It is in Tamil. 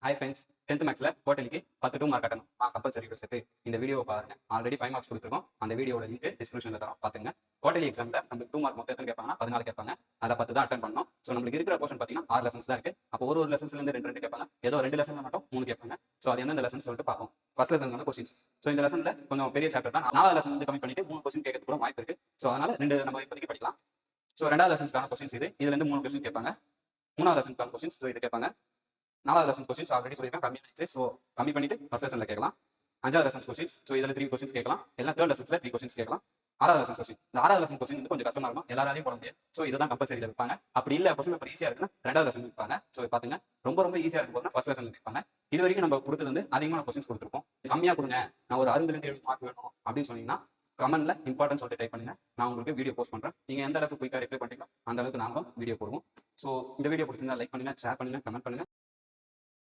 ஹாய் ஃப்ரெண்ட்ஸ், 10th மேக்ஸில் குவார்டர்லிக்கு 10 மார்க் கட்டணும். கம்பல்சரி சேர்த்து இந்த வீடியோ பாருங்க. ஆல்ரெடி 5 மார்க்ஸ் கொடுத்துருக்கோம். அந்த வீடியோட லிங்க் டிஸ்கிரிப்ஷனில் தரோம், பார்த்துங்க. குவார்டர்லி எக்ஸாமில் நமக்கு 2 மார்க் மொத்தம் எத்தனை கேட்பாங்கன்னா 14 கேட்பாங்க. அதை 10 தான் அட்டன் பண்ணணும். ஸோ நம்மளுக்கு இருக்கிற போர்ஷன் பார்த்தீங்கன்னா 6 லெசன்ஸ் தான் இருக்கு. அப்போ ஒரு லெசன்ஸ்லேருந்து 2 கேட்பாங்க. ஏதோ 2 லெசன்ல மட்டும் 3 கேட்பாங்க. ஸோ அது எந்தெந்த லெசன்ஸ் சொல்லிட்டு பார்ப்போம். ஃபர்ஸ்ட் லெசன் வந்து கொஸ்டின்ஸ். ஸோ இந்த லெசனில் கொஞ்சம் பெரிய சாப்டர் தான். 4வது லெசன் வந்து கம்மி பண்ணிட்டு 3 கொஸ்டின் கேட்கறது கூட வாய்ப்பு இருக்கு. ஸோ அதனால 2 நம்ம இப்போதைக்கு படிக்கலாம். ஸோ 2வது லெசன்ஸ்க்கான கொஸ்டின்ஸ் இதுலேருந்து 3 கொஸ்டின் கேட்பாங்க. 3வது லெசன்ஸ்க்கான கொஸ்டின்ஸ் இது கேட்பாங்க. 4வது லெசன் கொஸ்டின்ஸ் ஆல்ரெடி சொல்லியிருக்கேன், கம்மி ஆயிடுச்சு. ஸோ கம்மி பண்ணிட்டு ஃபர்ஸ்ட் லெசன்ல கேட்கலாம். 5வது லெசன் கொஸ்டின்ஸ். ஸோ இதில் 3 கொஸ்டின்ஸ் கேட்கலாம். எல்லாம் 3rd லெசன்ஸ்ல 3 கொஸ்டின்ஸ் கேட்கலாம். 6வது லெசன் கொஸ்டின். இந்த 6வது லெசன் கொஸ்டின் வந்து கொஞ்சம் கஷ்டமா இருக்கும், எல்லாராலையும் போட முடியாது. ஸோ இதுதான் கம்பல்சரியில் வைப்பாங்க. அப்படி இல்லை கொஸ்டின் பேப்பர் ஈஸியா இருக்குன்னா 2வது லெசன் வைப்பாங்க. ஸோ பாத்துங்க, ரொம்ப ஈஸியா இருக்கும் போது ஃபர்ஸ்ட் லெசன் வைப்பாங்க. இது வரைக்கும் நம்ம கொடுத்தது வந்து அதிகமான கொஸ்டின்ஸ் கொடுத்துருப்போம். கம்மியா கொடுங்க, நான் ஒரு 60 மார்க் வேணும் அப்படின்னு சொன்னீங்கன்னா கமெண்ட்ல இம்பார்ட்டன்ஸ் சொல்லிட்டு டைப் பண்ணுங்க. நான் உங்களுக்கு வீடியோ போஸ்ட் பண்றேன். நீங்க எந்த அளவுக்கு குயிக்கா ரிப்ளை பண்றீங்களோ அந்த அளவுக்கு நாங்களும் வீடியோ போடுவோம். ஸோ இந்த வீடியோ பிடிச்சிருந்தா லைக் பண்ணுங்க, ஷேர் பண்ணுங்க, கமெண்ட் பண்ணுங்க.